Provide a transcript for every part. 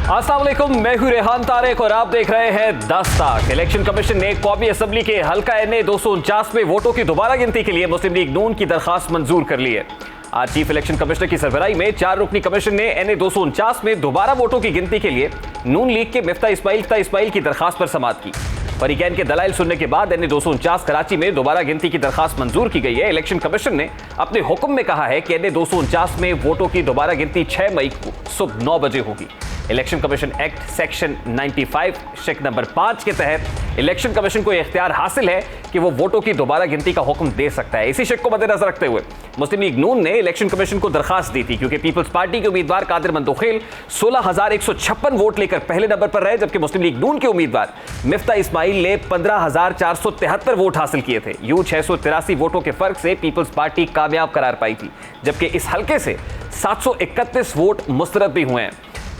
अस्सलाम वालेकुम, मैं हूं रेहान तारिक और आप देख रहे हैं 10 तक। इलेक्शन कमीशन ने कौमी असेंबली के हल्का NA 249 में वोटों की दोबारा गिनती के लिए मुस्लिम लीग नून की दरखास्त मंजूर कर ली है। आज चीफ इलेक्शन कमिश्नर की सरबराही में 4 रुकनी कमीशन ने NA 249 में दोबारा वोटों की गिनती के लिए नून लीग के मिफ्ता इस्माइल की दरखास्त पर समाअत की। फरीकैन के दलाइल सुनने के बाद NA 249 कराची में दोबारा गिनती की दरखास्त मंजूर की गई है। इलेक्शन कमीशन ने अपने हुक्म में कहा है कि NA 249 में वोटों की दोबारा गिनती 6 मई को सुबह 9 बजे होगी। Election commission act section 95 shake number 5 के तहत इलेक्शन कमीशन को यह इख्तियार हासिल है कि वो वोटों की दोबारा गिनती का हुक्म दे सकता है। इसी शेक को मद्देनजर रखते हुए मुस्लिम लीग नून ने इलेक्शन कमीशन को दरखास्त दी थी, क्योंकि पीपल्स पार्टी के उम्मीदवार कादिर मंदोखेल 16,156 वोट लेकर पहले नंबर पर रहे, जबकि मुस्लिम लीग नून के उम्मीदवार मिफ्ता इस्माइल ने 15,473 वोट हासिल किए थे। यूं 683 वोटों के फर्क से पीपल्स पार्टी कामयाब करार पाई थी, जबकि इस हल्के से 731 वोट मुस्तरद भी हुए हैं।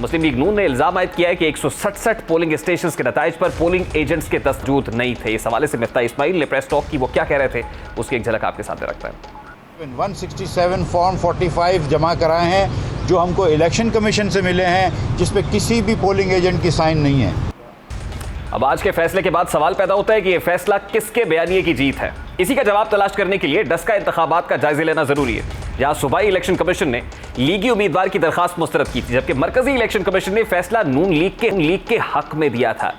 मुस्लिम लीग नून ने इल्जाम आयद किया है कि 167 पोलिंग स्टेशंस के नताइज पर पोलिंग एजेंट्स के दस्तूर नहीं थे। इस हवाले से मिफ्ता इस्माइल ने प्रेस टॉक की, वो क्या कह रहे थे उसकी एक झलक आपके सामने रखता है। 167 फॉर्म 45 जमा कराए हैं जो हमको इलेक्शन कमीशन से मिले हैं, जिस पे किसी भी पोलिंग एजेंट की साइन नहीं है। अब आज के फैसले के बाद सवाल पैदा होता है कि यह फैसला किसके बयानिए की जीत है। इसी का जवाब तलाश करने के लिए डस्का इंतखाबात का जायजा लेना जरूरी है, जहां सूबाई इलेक्शन कमीशन ने लीगी उम्मीदवार की दरखास्त मुस्तरद की थी, जबकि मरकजी इलेक्शन कमीशन ने फैसला नून लीग के हक में दिया था।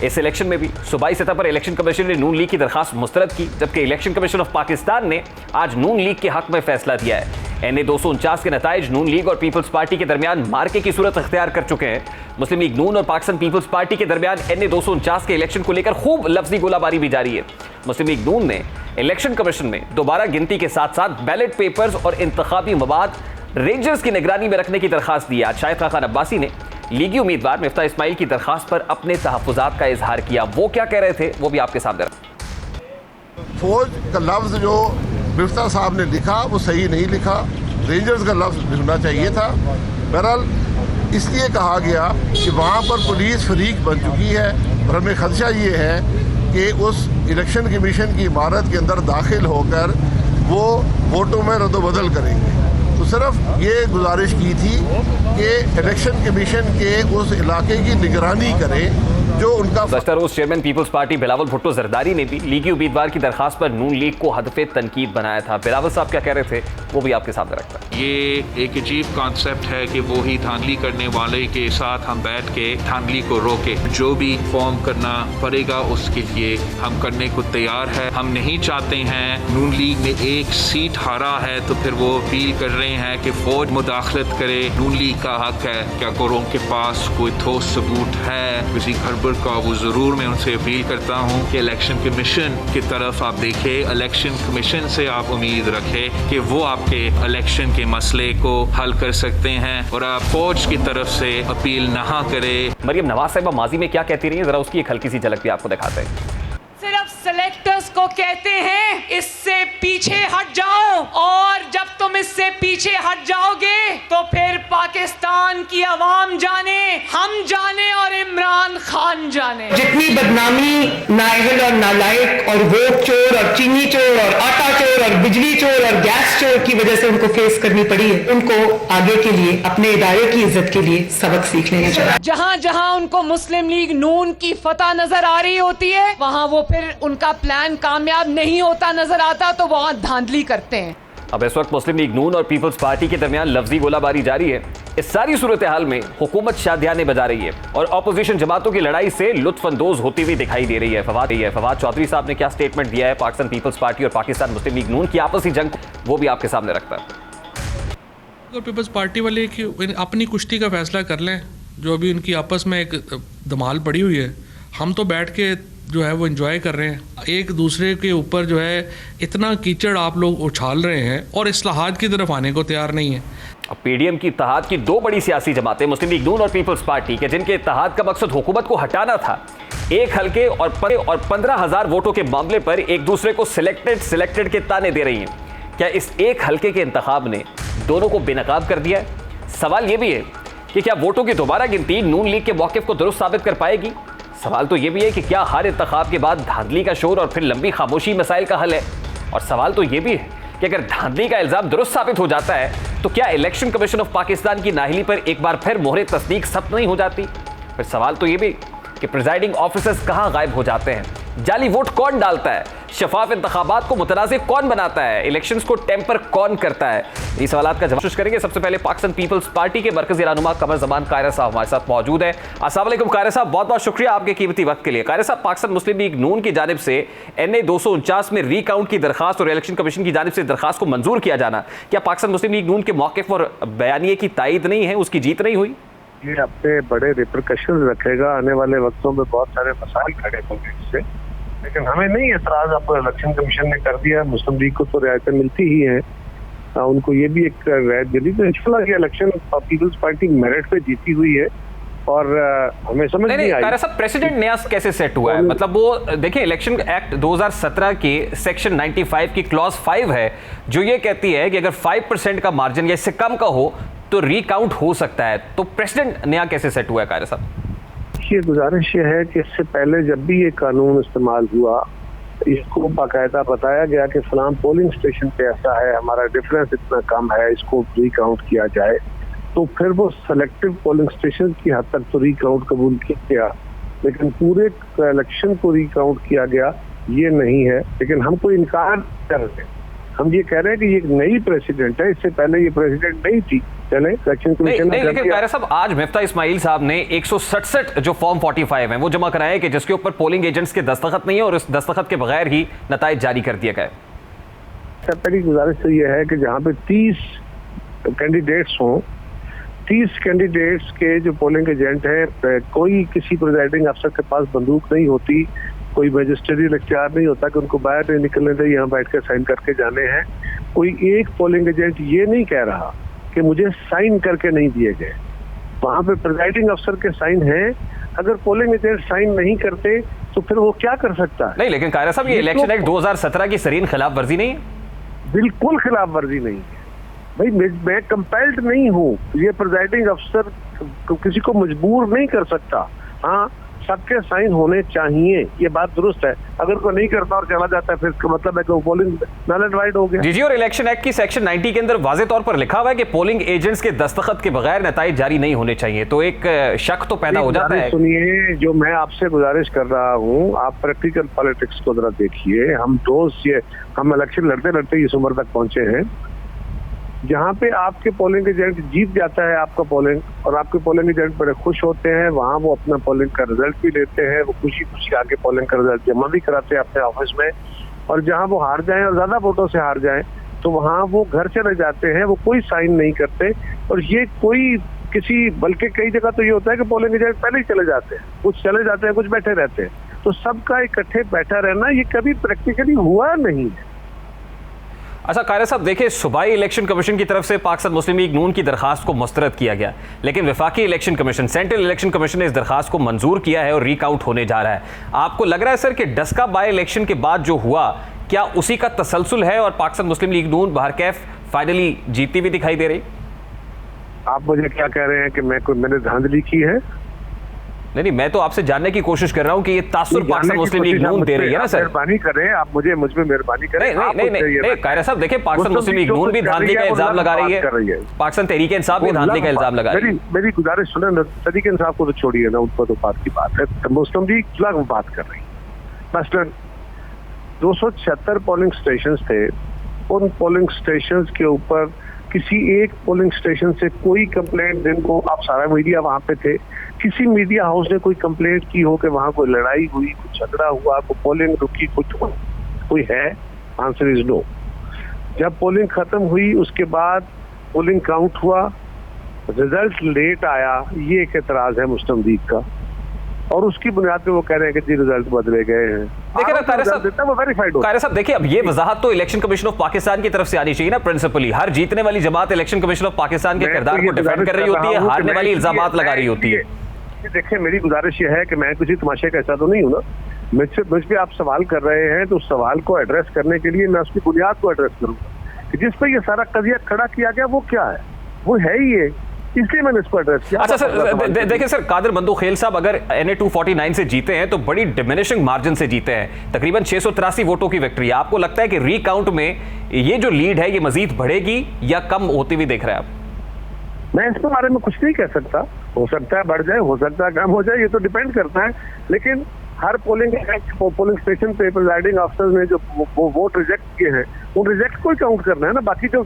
इस इलेक्शन में भी सूबाई सतह पर इलेक्शन कमीशन ने नून लीग की दरखास्त मुस्तरद की, जबकि इलेक्शन कमीशन ऑफ पाकिस्तान ने आज नून लीग के हक में फैसला दिया है। NA 249 के नताइज नून लीग और पीपल्स पार्टी के दरमियान मार्के की सूरत अख्तियार कर चुके हैं। मुस्लिम लीग नून और पाकिस्तान पीपल्स पार्टी के दरमियान NA 249 के इलेक्शन को लेकर खूब लफ्जी गोलाबारी भी जारी है। मुस्लिम लीग नून ने इलेक्शन कमीशन में दोबारा गिनती के साथ साथ बैलेट पेपर्स और इंतखाबी मवाद रेंजर्स की निगरानी में रखने की दरखास्त दी। आज शाहिद खान अब्बासी ने लीगी उम्मीदवार मिफ्ता इस्माइल की दरखास्त पर अपने तहफ़्फ़ुज़ात का इजहार किया। वो क्या कह रहे थे वो भी आपके सामने रखा। फौज का लफ्ज़ जो मिफ्ता साहब ने लिखा वो सही नहीं लिखा, रेंजर्स का लफ्ज़ लिखना चाहिए था। बहरहाल इसलिए कहा गया कि वहाँ पर पुलिस फरीक बन चुकी है और हमें खदशा ये है कि उस इलेक्शन कमीशन की इमारत के अंदर दाखिल होकर वो वोटों में रद्द-ओ-बदल करेंगे। तो सिर्फ ये गुजारिश की थी कि इलेक्शन कमीशन के उस इलाके की निगरानी करें जो उनका। गुज़श्ता रोज़ चेयरमैन पीपल्स पार्टी बिलावल भुट्टो जरदारी ने भी लीगी उम्मीदवार की दरखास्त पर नून लीग को हदफ़े तनकीद बनाया था। बिलावल साहब क्या कह रहे थे वो भी आपके सामने रखता है। ये एक अजीब कॉन्सेप्ट है कि वो ही धांधली करने वाले के साथ हम बैठ के धांधली को रोके। जो भी फॉर्म करना पड़ेगा उसके लिए हम करने को तैयार है। हम नहीं चाहते हैं नून लीग में एक सीट हारा है तो फिर वो अपील कर रहे हैं कि फौज मुदाखलत करे। नून लीग का हक है कि अगर उनके पास कोई ठोस सबूत है किसी गड़बड़ का, वो ज़रूर मैं उनसे अपील करता हूँ कि इलेक्शन कमीशन की तरफ आप देखें, इलेक्शन कमीशन से आप उम्मीद रखें कि वो आपके इलेक्शन के मसले को हल कर सकते हैं और आप फौज की तरफ से अपील ना करें। मरियम नवाज साहिबा माजी में क्या कहती रही है, जरा उसकी एक हल्की सी झलक भी आपको दिखाते हैं। सिर्फ सिलेक्टर्स को कहते हैं इससे पीछे हट जाओ, और जब तुम इससे पीछे हट जाओगे तो फिर पाकिस्तान की आवाम जाने, हम जाने और इमरान खान जाने। जितनी बदनामी नाअहल और नालायक और वोट चोर और चीनी चोर और आटा चोर और बिजली चोर और गैस चोर की वजह से उनको फेस करनी पड़ी है, उनको आगे के लिए अपने इदारे की इज्जत के लिए सबक सीख लेना चाहिए। जहां जहां उनको मुस्लिम लीग नून की फतह नजर आ रही होती है, वहां वो फिर उनका प्लान कामयाब नहीं होता नजर आता तो वहां धांधली करते हैं। अब इस वक्त मुस्लिम लीग नून और पीपल्स पार्टी के दरमियान लफ्जी गोलाबारी जारी है। इस सारी सूरत हाल में हुकूमत शादियाने बजा रही है और अपोजिशन जमातों की लड़ाई से लुत्फानंदोज होती हुई दिखाई दे रही है। फवाद चौधरी साहब ने क्या स्टेटमेंट दिया है पाकिस्तान पीपल्स पार्टी और पाकिस्तान मुस्लिम लीग नून की आपसी जंग, वो भी आपके सामने रखता है। पीपल्स पार्टी वाले की अपनी कुश्ती का फैसला कर लें, जो अभी उनकी आपस में एक धमाल पड़ी हुई है। हम तो बैठ के जो है वो एंजॉय कर रहे हैं। एक दूसरे के ऊपर जो है इतना कीचड़ आप लोग उछाल रहे हैं और इस्लाहात की तरफ आने को तैयार नहीं है। अब PDM की इत्तेहाद की दो बड़ी सियासी जमातें मुस्लिम लीग नून और पीपल्स पार्टी के, जिनके इत्तेहाद का मकसद हुकूमत को हटाना था, एक हल्के और 15,000 वोटों के मामले पर एक दूसरे को सिलेक्टेड के ताने दे रही हैं। क्या इस एक हल्के के इंतखाब ने दोनों को बेनकाब कर दिया है? सवाल यह भी है कि क्या वोटों की दोबारा गिनती नून लीग के मौक़िफ़ को दुरुस्त साबित कर पाएगी? सवाल तो यह भी है कि क्या हर इंतखाब के बाद धांधली का शोर और फिर लंबी खामोशी मसाइल का हल है? और सवाल तो यह भी है कि अगर धांधली का इल्ज़ाम दुरुस्त साबित हो जाता है तो तो क्या इलेक्शन कमीशन ऑफ पाकिस्तान की नाअहली पर एक बार फिर मोहर तस्दीक सख्त नहीं हो जाती? फिर सवाल तो ये भी कि प्रिजाइडिंग ऑफिसर्स कहां गायब हो जाते हैं? जाली वोट कौन डालता है? शफाफ इंतखाबात को मुतनाज़िब कौन बनाता है? इलेक्शंस को टेम्पर कौन करता है? ये सवालात का जवाब कोशिश करेंगे। सबसे पहले पाकिस्तान पीपल्स पार्टी के मरकजी रहनुमा कमर ज़मान कायरा साहब हमारे साथ मौजूद है। अस्सलाम वालेकुम कायरा साहब, बहुत बहुत शुक्रिया आपके कीमती वक्त के लिए। कायरा साहब, पाकिस्तान मुस्लिम लीग नून की जानिब से NA 249 में रीकाउंट की दरखास्त और इलेक्शन कमीशन की जानिब से दरखास्त को मंजूर किया जाना, क्या पाकिस्तान मुस्लिम लीग नून के मौक़िफ़ और बयानिए की तायद नहीं है, उसकी जीत नहीं हुई? ये अपने बड़े रिपरकशन रखेगा, आने वाले वक्तों में बहुत सारे मसाइल खड़े होंगे इससे, लेकिन हमें नहीं एतराज। आपको इलेक्शन कमीशन ने कर दिया, मुस्लिम लीग को तो रियायतें मिलती ही हैं, उनको ये भी एक रियायत मिली, तो इंशाल्लाह ये इलेक्शन पीपल्स पार्टी मेरिट पे जीती हुई है और हमें समझ नहीं आई। कायरा साहब, प्रेसिडेंट नया कैसे सेट हुआ है? मतलब वो देखिए, इलेक्शन एक्ट 2017 के सेक्शन 95 की क्लॉज 5 है जो ये कहती है कि अगर 5% का मार्जिन या इससे कम का हो तो रिकाउंट हो सकता है। तो प्रेसिडेंट नया कैसे सेट हुआ है कायरा साहब? ये गुजारिश ये है कि इससे पहले जब भी ये कानून इस्तेमाल हुआ, इसको बाकायदा बताया गया कि फलां पोलिंग स्टेशन पे ऐसा है, हमारा डिफरेंस इतना कम है, इसको रिकाउंट किया जाए। तो फिर वो सेलेक्टिव पोलिंग स्टेशन की हद तक तो रिकाउंट कबूल किया गया, लेकिन पूरे इलेक्शन को रिकाउंट किया गया ये नहीं है। लेकिन हम कोई इनकार कर रहे हैं, हम ये कह रहे हैं कि ये नई प्रेसिडेंट है, इससे पहले ये प्रेसिडेंट नहीं थी। चले इलेक्शन कमीशन नहीं, लेकिन कायरा साहब, आज मिफ्ता इस्माइल साहब ने 167 जो फॉर्म 45 हैं वो जमा कराए कि जिसके ऊपर पोलिंग एजेंट्स के दस्तखत नहीं है और इस दस्तखत के बगैर ही नताइज जारी कर दिया गया। पहली गुजारिश तो ये है कि जहाँ पे 30 कैंडिडेट्स हों, 30 कैंडिडेट्स के जो पोलिंग एजेंट हैं, कोई किसी प्रिजाइडिंग अफसर के पास बंदूक नहीं होती, कोई मजिस्ट्रेरी इख्तियार नहीं होता कि उनको बाहर नहीं निकलने दे, यहाँ बैठ कर साइन करके जाने हैं। कोई एक पोलिंग एजेंट ये नहीं कह रहा कि मुझे साइन करके नहीं दिए गए, वहाँ पे प्रिजाइडिंग अफसर के साइन हैं। अगर पोलिंग एजेंट साइन नहीं करते तो फिर वो क्या कर सकता है? नहीं, लेकिन कायरा साहब, ये इलेक्शन एक्ट 2017 की सरीन खिलाफ वर्जी नहीं है? बिल्कुल खिलाफ वर्जी नहीं है भाई, मैं कंपेल्ड नहीं हूँ, ये प्रिजाइडिंग अफसर किसी को मजबूर नहीं कर सकता। हाँ, सबके साइन होने चाहिए, ये बात दुरुस्त है। अगर कोई नहीं करता और चला जाता है फिर इसका मतलब है कि वो पोलिंग नल एंड वाइड हो गया। जी, और इलेक्शन एक्ट की सेक्शन 90 के अंदर वाज़े तौर पर लिखा हुआ है कि पोलिंग एजेंट्स के दस्तखत के बगैर नताइज जारी नहीं होने चाहिए, तो एक शक तो पैदा हो जाता है। सुनिए, जो मैं आपसे गुजारिश कर रहा हूँ, आप प्रैक्टिकल पॉलिटिक्स को जरा देखिए। हम इलेक्शन लड़ते लड़ते इस उम्र तक पहुंचे हैं जहाँ पे आपके पोलिंग एजेंट जीत जाता है आपका पोलिंग, और आपके पोलिंग एजेंट बड़े खुश होते हैं, वहाँ वो अपना पोलिंग का रिजल्ट भी लेते हैं, वो खुशी खुशी आके पोलिंग का रिजल्ट जमा भी कराते हैं अपने ऑफिस में। और जहाँ वो हार जाएं और ज्यादा वोटों से हार जाएं तो वहाँ वो घर चले जाते हैं, वो कोई साइन नहीं करते। और ये कोई किसी, बल्कि कई जगह तो ये होता है कि पोलिंग एजेंट पहले ही चले जाते हैं, कुछ चले जाते हैं, कुछ बैठे रहते हैं। तो सबका इकट्ठे बैठा रहना ये कभी प्रैक्टिकली हुआ नहीं है। अच्छा कायरा साहब, देखिए, सूबाई इलेक्शन कमीशन की तरफ से पाकिस्तान मुस्लिम लीग नून की दरखास्त को मुस्तरद किया गया, लेकिन वफाकी election commission, central election commission ने इस दरखास्त को मंजूर किया है और रिकाउंट होने जा रहा है। आपको लग रहा है सर कि डस्का बाई इलेक्शन के बाद जो हुआ, क्या उसी का तसलसल है और पाकिस्तान मुस्लिम लीग नून बहरकैफ फाइनली जीतती हुई दिखाई दे रही? आप मुझे क्या कह रहे हैं कि मैंने धांधली की है? नहीं, मैं तो आपसे जानने की कोशिश कर रहा हूँ कि ये तासुर पाकिस्तान मुस्लिम लीग नून दे रही है ना सर। मेहरबानी करें, आप मुझे मुझ पे मेहरबानी करें। नहीं, कायरा साहब, देखिए, पाकिस्तान मुस्लिम लीग नून भी धांधली का इल्जाम लगा रही है, पाकिस्तान तहरीक इंसाफ भी धांधली का इल्जाम लगा रही है। मेरी गुजारिश सुने ना, तहरीक इंसाफ को तो छोड़िए ना, उनको तो बात की बात है, मुस्लिम लीग बात कर रही है। मसलन 276 पोलिंग स्टेशन थे, उन पोलिंग स्टेशन के ऊपर किसी एक पोलिंग स्टेशन से कोई कंप्लेंट, जिनको आप सारा मीडिया वहां पे थे, किसी मीडिया हाउस ने कोई कंप्लेंट की हो कि वहां कोई लड़ाई हुई, कुछ झगड़ा हुआ, कोई पोलिंग रुकी, कुछ कोई है? Answer is no. जब पोलिंग खत्म हुई उसके बाद पोलिंग काउंट हुआ, रिजल्ट लेट आया, ये एक एतराज है मुस्लिम लीग का, और उसकी बुनियाद पे वो कह रहे हैं कि जी रिजल्ट बदले गए हैं। देखिए ना कायरा साहब, देखिए, अब ये वजाहत तो इलेक्शन कमिशन ऑफ पाकिस्तान की तरफ से आनी चाहिए ना। प्रिंसिपली हर जीतने वाली जमात इलेक्शन कमिशन ऑफ पाकिस्तान के किरदार को डिफेंड कर रही होती है, हारने वाली इल्जामात लगा रही होती है। देखिए, मेरी गुजारिश ये है कि मैं किसी तमाशे का ऐसा तो नहीं हूँ ना, मुझ पे आप सवाल कर रहे हैं, तो उस सवाल को एड्रेस करने के लिए मैं उसकी बुनियाद को एड्रेस करूंगा कि जिस पर ये सारा कजिया खड़ा किया गया वो क्या है। वो है ही ये इसलिए मैंने इसको एड्रेस किया। अच्छा सर, देखिए सर, कादिर बंदूखेल साहब अगर NA 249 से जीते हैं तो बड़ी डिमिनिशिंग मार्जिन से जीते हैं, तकरीबन 683 वोटों की विक्ट्री। आपको लगता है कि रीकाउंट में ये जो लीड है ये मजीद बढ़ेगी या कम होती हुई देख रहे हैं आप? मैं इसके बारे में कुछ नहीं कह सकता, हो सकता है बढ़ जाए, हो सकता है कम हो जाए, ये तो डिपेंड करता है। लेकिन हर पोलिंग स्टेशन पे प्रिजाइडिंग अफसर ने जो वो वोट रिजेक्ट किए हैं, उन रिजेक्ट को ही काउंट करना है ना, बाकी जो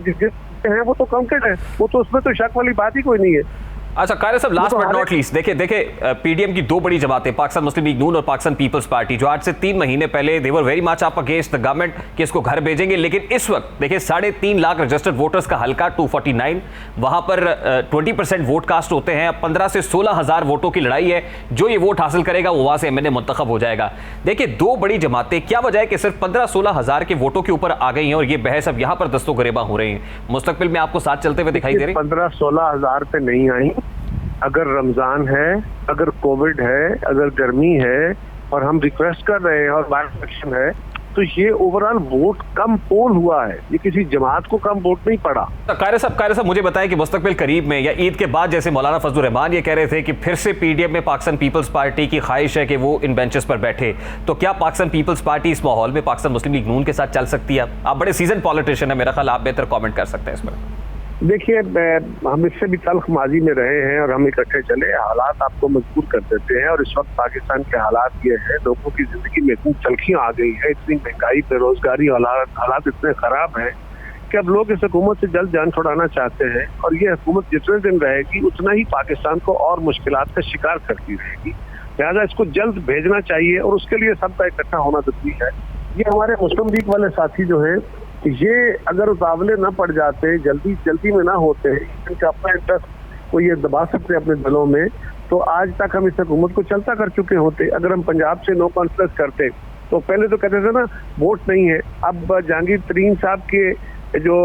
हैं वो तो काउंटेड है, वो तो उसमें तो शक वाली बात ही कोई नहीं है। अच्छा कायरा साहब, लास्ट बट नॉट लीस्ट, देखिए PDM की दो बड़ी जमातें, पाकिस्तान मुस्लिम लीग नून और पाकिस्तान पीपल्स पार्टी, जो आज से 3 महीने पहले they were very much up against the government कि इसको घर भेजेंगे, लेकिन इस वक्त देखिए 3.5 लाख रजिस्टर्ड वोटर्स का हल्का 249, वहां पर 20% वोट कास्ट होते हैं। 15 से 16 हज़ार वोटों की लड़ाई है, जो ये वोट हासिल करेगा वो वहां से MNA मुंतखब हो जाएगा। देखिए दो बड़ी जमातें, क्या वजह है कि सिर्फ 15-16 हज़ार के वोटों के ऊपर आ गई हैं और ये बहस अब यहां पर दस्तो गरेबा हो रही है? मुस्तकबिल में आपको साथ चलते हुए दिखाई दे रही? 15-16 हज़ार पे नहीं आई। अगर रमजान है, अगर कोविड है, अगर गर्मी है और हम रिक्वेस्ट कर रहे हैं और बाय इलेक्शन है, तो ये ओवरऑल वोट कम पोल हुआ है, ये किसी जमात को कम वोट नहीं पड़ा। कायरा साहब मुझे बताएं कि मुस्तकबिल करीब में या ईद के बाद, जैसे मौलाना फजलुर रहमान ये कह रहे थे कि फिर से PDM में पाकिस्तान पीपल्स पार्टी की ख्वाहिश है कि वो इन बेंचेस पर बैठे, तो क्या पाकिस्तान पीपल्स पार्टी इस माहौल में पाकिस्तान मुस्लिम लीग नून के साथ चल सकती है? आप बड़े सीजन पॉलिटिशियन है, मेरा ख्याल आप बेहतर कॉमेंट कर सकते हैं इस पर। देखिए, हम इससे भी तल्ख माजी में रहे हैं और हम इकट्ठे चले, हालात आपको मजबूर कर देते हैं। और इस वक्त पाकिस्तान के हालात ये है, लोगों की जिंदगी में इतनी तलखियां आ गई है, इतनी महंगाई, बेरोजगारी, हालात इतने खराब हैं कि अब लोग इस हुकूमत से जल्द जान छुड़ाना चाहते हैं। और ये हुकूमत जितने दिन रहेगी उतना ही पाकिस्तान को और मुश्किलात का शिकार करती रहेगी। लिहाजा इसको जल्द भेजना चाहिए और उसके लिए सबका इकट्ठा होना जरूरी है। ये हमारे मुस्लिम लीग वाले साथी जो हैं, ये अगर उतावले न पड़ जाते, जल्दी में ना होते, इनका अपना इंटरेस्ट को ये दबा सकते अपने दलों में, तो आज तक हम इस हुकूमत को चलता कर चुके होते। अगर हम पंजाब से नो कॉन्फ्रेंस करते तो पहले तो कहते थे ना वोट नहीं है, अब जहांगीर तरीन साहब के जो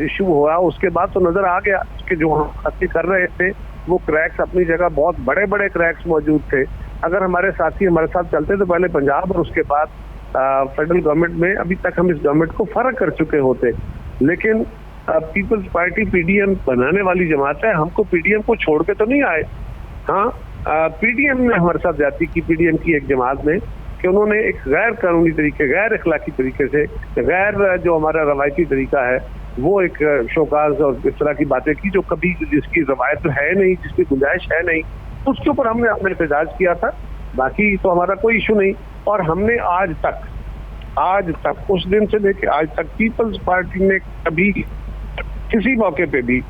इशू हुआ उसके बाद तो नजर आ गया कि जो हम साथी कर रहे थे वो क्रैक्स अपनी जगह बहुत बड़े बड़े क्रैक्स मौजूद थे। अगर हमारे साथी हमारे साथ चलते तो पहले पंजाब और उसके बाद फेडरल गवर्नमेंट में अभी तक हम इस गवर्नमेंट को फर्क कर चुके होते। लेकिन पीपल्स पार्टी PDM बनाने वाली जमात है, हमको PDM को छोड़ के तो नहीं आए। हाँ, PDM ने हमारे साथ जाती की, PDM की एक जमात ने, कि उन्होंने एक गैर कानूनी तरीके, गैर अखलाकी तरीके से, गैर जो हमारा रवायती तरीका है वो एक शोकाज और इस तरह की बातें की जो कभी जिसकी रवायत है नहीं, जिसकी गुंजाइश है नहीं, उसके ऊपर हमने अपना एहतजाज किया था। बाकी तो हमारा कोई इशू नहीं। और हमने आज तक उस दिन से लेकर आज तक पीपल्स पार्टी ने कभी किसी मौके पे भी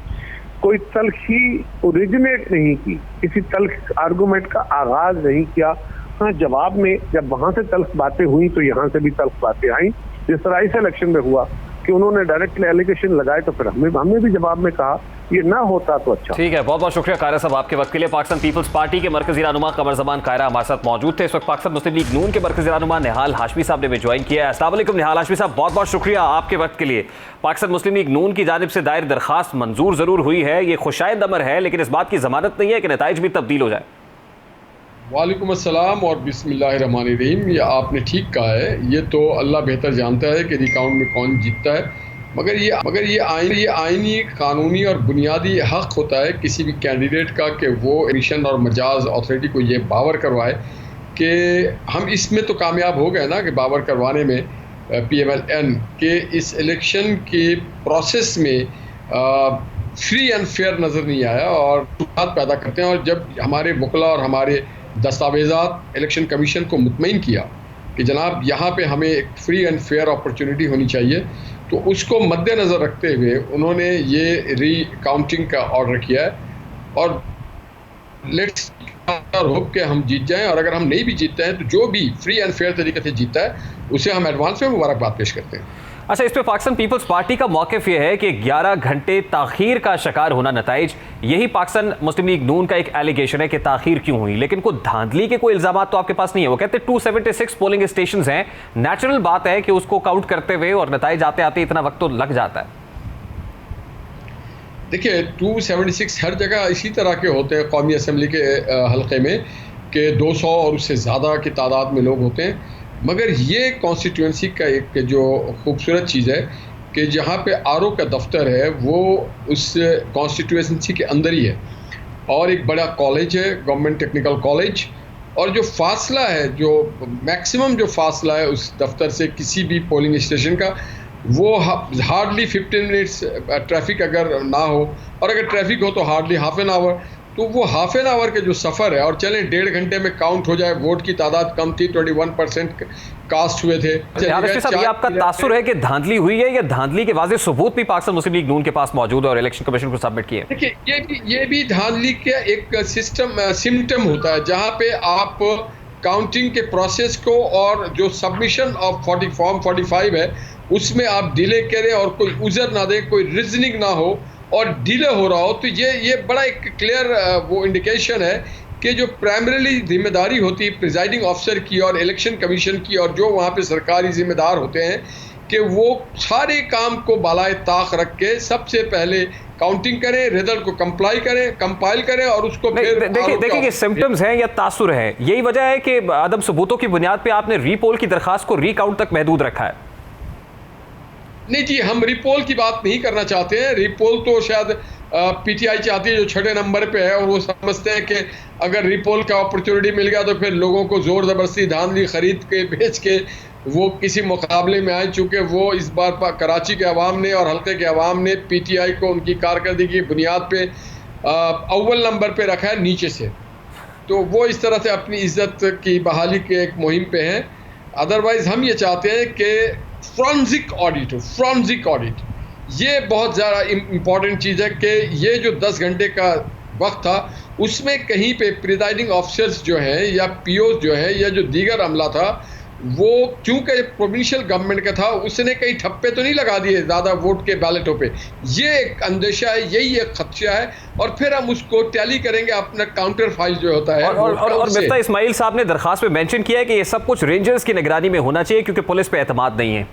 कोई तल्खी ओरिजिनेट नहीं की, किसी तल्ख आर्गुमेंट का आगाज नहीं किया। हाँ, जवाब में जब वहां से तल्ख बातें हुई तो यहाँ से भी तल्ख बातें आई। जिस तरह इस इलेक्शन में हुआ कि उन्होंने डायरेक्टली एलिगेशन लगाए, तो फिर हमने भी जवाब में कहा ये ना होता तो अच्छा। ठीक है, बहुत बहुत शुक्रिया कायरा साहब आपके वक्त के लिए। पाकिस्तान पीपल्स पार्टी के मरकजी रहनुमा कमर ज़मान कायरा हमारे साथ मौजूद थे। इस वक्त पाकिस्तान मुस्लिम लीग नून के मरकजी रहनुमा निहाल हाशमी साहब ने भी ज्वाइन किया है। अस्सलाम वालेकुम निहाल हाशमी साहब, बहुत बहुत शुक्रिया आपके वक्त के लिए। पाकिस्तान मुस्लिम लीग नून की जानिब से दायर दरखास्त मंजूर जरूर हुई है, ये खुशाइंद अमर है, लेकिन इस बात की जमानत नहीं है कि नताइज भी तब्दील हो जाए। वालेकुम अस्सलाम और बिस्मिल्लाहिर्रहमानिर्रहीम। ये आपने ठीक कहा है, ये तो अल्लाह बेहतर जानता है कि रिकाउंट में कौन जीतता है, मगर ये आईनी, कानूनी और बुनियादी हक होता है किसी भी कैंडिडेट का कि वो इलेक्शन और मजाज अथॉरिटी को ये बावर करवाए कि हम इसमें तो कामयाब हो गए ना, कि बावर करवाने में PMLN के इस इलेक्शन के प्रोसेस में फ्री एंड फेयर नज़र नहीं आया और बात पैदा करते हैं। और जब हमारे वकला और हमारे दस्तावेज़ात इलेक्शन कमीशन को मुतमईन किया कि जनाब यहाँ पे हमें एक फ्री एंड फेयर अपॉर्चुनिटी होनी चाहिए, तो उसको मद्देनज़र रखते हुए उन्होंने ये रीकाउंटिंग का ऑर्डर किया है। और लेट्स होप के हम जीत जाएं, और अगर हम नहीं भी जीतते हैं तो जो भी फ्री एंड फेयर तरीके से जीतता है उसे हम एडवांस में मुबारकबाद पेश करते हैं। अच्छा, इस पे पाकिस्तान पीपल्स पार्टी का मौक़िफ़ ये है कि 11 घंटे ताख़ीर का शिकार होना नताइज, यही पाकिस्तान मुस्लिम लीग नून का एक एलिगेशन है कि ताख़ीर क्यों हुई, लेकिन कोई धांधली के कोई इल्ज़ामात तो आपके पास नहीं है। वो कहते हैं 276 पोलिंग स्टेशन हैं, नेचुरल बात है कि उसको काउंट करते हुए और नताइज आते आते इतना वक्त तो लग जाता है। देखिए 276 हर जगह इसी तरह के होते हैं कौमी असम्बली के हल्के में कि 200 और उससे ज़्यादा की तादाद में लोग होते हैं, मगर ये कॉन्स्टिट्यूंसी का एक जो खूबसूरत चीज़ है कि जहाँ पे आरओ का दफ्तर है वो उस कॉन्स्टिट्यूएंसी के अंदर ही है और एक बड़ा कॉलेज है, गवर्नमेंट टेक्निकल कॉलेज, और जो फासला है, जो मैक्सिमम जो फासला है उस दफ्तर से किसी भी पोलिंग स्टेशन का, वो हार्डली 15 मिनट्स ट्रैफिक अगर ना हो, और अगर ट्रैफिक हो तो हार्डली हाफ एन आवर। तो वो हाफ एन आवर के जो सफ़र है, और चलें 1.5 घंटे में काउंट हो जाए, वोट की तादाद कम थी, 21% कास्ट हुए थे। साहब, ये आपका तासुर है कि धांधली हुई है या धांधली के वाज़ेह सबूत भी पाकिस्तान मुस्लिम लीग नून के पास मौजूद है और इलेक्शन कमीशन को सबमिट किए? देखिए, ये भी धांधली का एक सिम्टम होता है, जहाँ पे आप काउंटिंग के प्रोसेस को और जो सबमिशन ऑफ फॉर्म 45 है उसमें आप डिले करें और कोई उज़र ना दें, कोई रीजनिंग ना हो और डिले हो रहा हो, तो ये बड़ा एक क्लियर वो इंडिकेशन है कि जो प्राइमरीली जिम्मेदारी होती है प्रिजाइडिंग ऑफिसर की और इलेक्शन कमीशन की और जो वहाँ पे सरकारी जिम्मेदार होते हैं कि वो सारे काम को बालाए ताक रख के सबसे पहले काउंटिंग करें, रिजल्ट को कंपाइल करें और उसको फिर देखिए ये सिम्टम्स हैं या तासुर है, यही वजह है कि अदम सबूतों की बुनियाद पे आपने रीपोल की दरखास्त को रीकाउंट तक महदूद रखा है? नहीं जी, हम रिपोल की बात नहीं करना चाहते हैं। रिपोल तो शायद पीटीआई चाहती है जो 6 नंबर पे है, और वो समझते हैं कि अगर रिपोल का अपॉर्चुनिटी मिल गया तो फिर लोगों को ज़ोर ज़बरदस्ती धांधली खरीद के बेच के वो किसी मुकाबले में आए। चूँकि वो इस बार कराची के अवाम ने और हल्के के अवाम ने पीटीआई को उनकी कारकर्दगी की बुनियाद पे अव्वल नंबर पे रखा है नीचे से, तो वो इस तरह से अपनी इज़्ज़त की बहाली के एक मुहिम पे हैं। अदरवाइज़ हम ये चाहते हैं कि फॉरेंसिक ऑडिट ये बहुत ज़्यादा इम्पॉर्टेंट चीज़ है कि ये जो 10 घंटे का वक्त था उसमें कहीं पे प्रिजाइडिंग ऑफिसर्स जो हैं या पीओज जो हैं या जो दीगर अमला था, वो चूँकि प्रोविंशियल गवर्नमेंट का था, उसने कहीं ठप्पे तो नहीं लगा दिए ज़्यादा वोट के बैलेटों पे। ये एक अंदेशा है, यही एक खदशा है, और फिर हम उसको टैली करेंगे अपना काउंटर फाइल जो होता है। और मिफ्ता इस्माइल साहब ने दरखास्त में मेंशन किया है कि ये सब कुछ रेंजर्स की निगरानी में होना चाहिए क्योंकि पुलिस पे एतमाद नहीं है।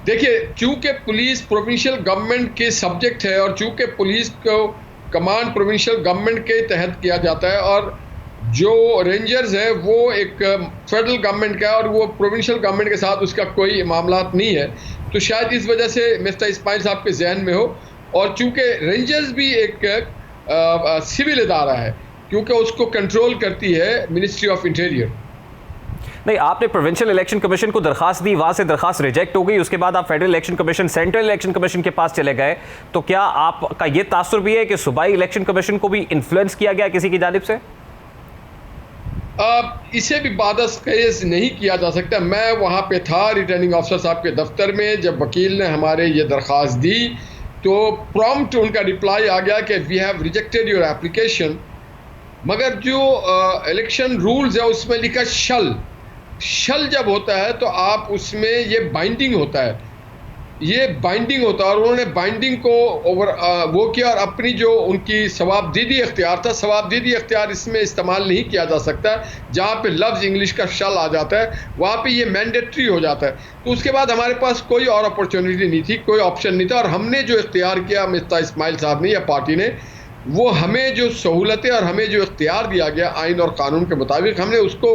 देखिए, चूँकि पुलिस प्रोविंशियल गवर्नमेंट के सब्जेक्ट है और चूँकि पुलिस को कमांड प्रोविंशियल गवर्नमेंट के तहत किया जाता है और जो रेंजर्स है वो एक फेडरल गवर्नमेंट का है और वो प्रोविंशियल गवर्नमेंट के साथ उसका कोई मामला नहीं है, तो शायद इस वजह से मिस्टर इस्माइल साहब के जहन में हो। और चूँकि रेंजर्स भी एक सिविल इदारा है क्योंकि उसको कंट्रोल करती है मिनिस्ट्री ऑफ इंटीरियर। नहीं, आपने प्रोविंशियल इलेक्शन कमीशन को दरखास्त दी, वहां से दरखास्त रिजेक्ट हो गई, उसके बाद आप federal election commission, central election commission के पास चले गए, तो क्या आपका ये तासुर भी है कि सूबाई इलेक्शन कमीशन को भी इन्फ्लुएंस किया गया किसी की जानिब से? इसे भी बादस केस नहीं किया जा सकता। मैं वहाँ पे था रिटर्निंग ऑफिसर साहब के दफ्तर में, जब वकील ने हमारे ये दरख्वास्त दी तो प्रॉम्प्ट उनका रिप्लाई आ गया कि we have rejected your application, मगर जो इलेक्शन रूल्स है उसमें लिखा शल जब होता है तो आप उसमें ये बाइंडिंग होता है, और उन्होंने बाइंडिंग को वो किया और अपनी जो उनकी सवाबदीदी इख्तियार था, सवाबदीदी इख्तियार इसमें इस्तेमाल नहीं किया जा सकता। जहाँ पे लफ्ज़ इंग्लिश का शल आ जाता है वहाँ पे ये मैंडेटरी हो जाता है। तो उसके बाद हमारे पास कोई और अपॉर्चुनिटी नहीं थी, कोई ऑप्शन नहीं था, और हमने जो इख्तियार किया मिस्टर इस्माइल साहब ने या पार्टी ने, वो हमें जो सहूलतें और हमें जो इख्तियार दिया गया आइन और कानून के मुताबिक हमने उसको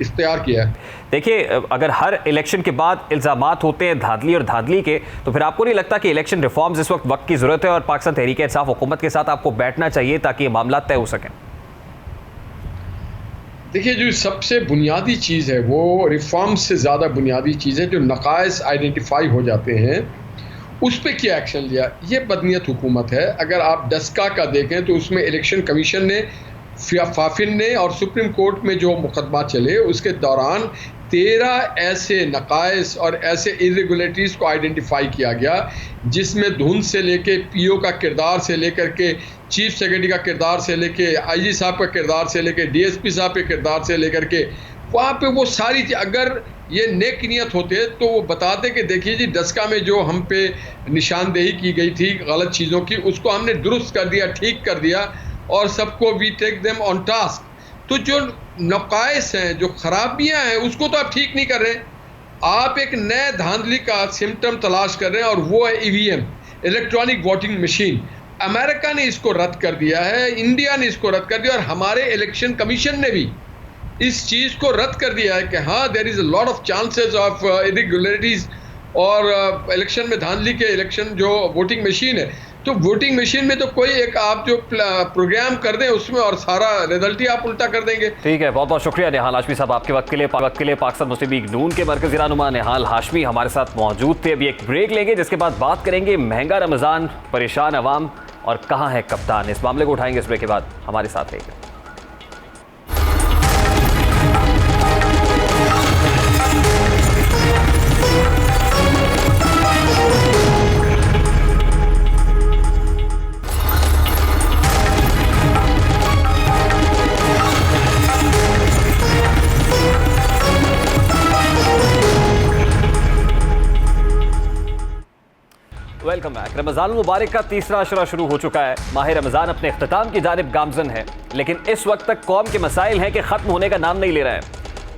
इख्तियार किया। देखिए, अगर हर इलेक्शन के बाद इल्ज़ामात होते हैं धांधली और धांधली के, तो फिर आपको नहीं लगता कि इलेक्शन रिफॉर्म्स इस वक्त की ज़रूरत है और पाकिस्तान तहरीक इंसाफ हुकूमत के साथ आपको बैठना चाहिए ताकि ये मामला तय हो सकें? देखिए, जो सबसे बुनियादी चीज़ है वो रिफॉर्म्स से ज़्यादा बुनियादी चीज़ है, जो नकाइस आइडेंटिफाई हो जाते हैं उस पर क्या एक्शन लिया। ये बदनीयत हुकूमत है। अगर आप डस्का का देखें तो उसमें इलेक्शन कमीशन ने, फाफिन ने और सुप्रीम कोर्ट में जो मुकदमा चले उसके दौरान 13 ऐसे नकाइस और ऐसे इरेगुलरिटीज़ को आइडेंटिफाई किया गया जिसमें धुंध से लेके पीओ का किरदार से लेकर के चीफ सेक्रेटरी का किरदार से लेके आईजी साहब का किरदार से लेके डीएसपी साहब के किरदार से लेकर के वहाँ पे वो सारी, अगर ये नेक नियत होते तो वो बताते कि देखिए जी डस्का में जो हम पे निशानदेही की गई थी गलत चीज़ों की, उसको हमने दुरुस्त कर दिया, ठीक कर दिया, और सबको we take them on task. तो जो नकाइस हैं, जो खराबियां हैं, उसको तो आप ठीक नहीं कर रहे, आप एक नए धांधली का सिम्टम तलाश कर रहे हैं और वो है EVM, electronic voting machine. America ने इसको रद्द कर दिया है, इंडिया ने इसको रद्द कर दिया, और हमारे इलेक्शन कमीशन ने भी इस चीज़ को रद्द कर दिया है कि हाँ there is a lot of chances of irregularities और इलेक्शन में धांधली के इलेक्शन जो वोटिंग मशीन है, तो वोटिंग मशीन में तो कोई एक आप जो प्रोग्राम कर दें उसमें और सारा रिजल्ट ही आप उल्टा कर देंगे। ठीक है, बहुत बहुत शुक्रिया निहाल हाशमी साहब आपके वक्त के लिए। पाकिस्तान मुस्लिम लीग नून के मरकजी रहनुमा निहाल हाशमी हमारे साथ मौजूद थे। अभी एक ब्रेक लेंगे, जिसके बाद बात करेंगे महंगा रमज़ान, परेशान अवाम और कहाँ है कप्तान। इस मामले को उठाएंगे इस ब्रेक के बाद। हमारे साथ रहेंगे। Welcome back. रमज़ान मुबारक का तीसरा अशरा शुरू हो चुका है। माह रमज़ान अपने इख्तिताम की जानिब गामज़न है, लेकिन इस वक्त तक कौम के मसाइल हैं कि ख़त्म होने का नाम नहीं ले रहे हैं।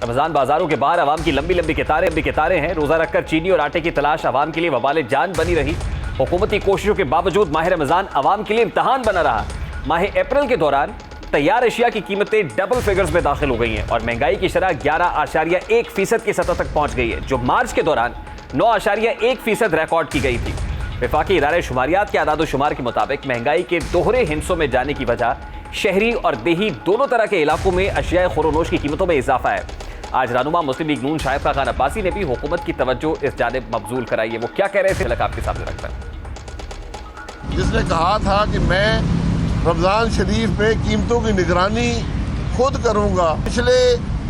रमज़ान बाजारों के बाहर आवाम की लंबी लंबी कतारें हैं। रोज़ा रखकर चीनी और आटे की तलाश आवाम के लिए वबाल जान बनी रही। हुकूमती कोशिशों के बावजूद माह रमज़ान आवाम के लिए इम्तहान बना रहा। माह अप्रैल के दौरान तैयार अशिया की कीमतें डबल फिगर्स में दाखिल हो गई हैं और महंगाई की शरह 11.1% की सतह तक पहुँच गई है, जो मार्च के दौरान 9.1% रिकॉर्ड की गई थी। वफाकी इदारे शुमारियात के आदाद शुमार के मुताबिक महंगाई के दोहरे हिस्सों में जाने की वजह शहरी और देही दोनों तरह के इलाकों में अशिया खुरोनोश की कीमतों में इजाफा है। आज रहनुमा मुस्लिम लीग नून शाहिद खान अब्बासी ने भी हुकूमत की तवज्जो इस जानिब मबजूल कराई है। वो क्या कह रहे थे, लग आपके सामने रखता है। जिसने कहा था कि मैं रमज़ान शरीफ में कीमतों की निगरानी खुद करूँगा। पिछले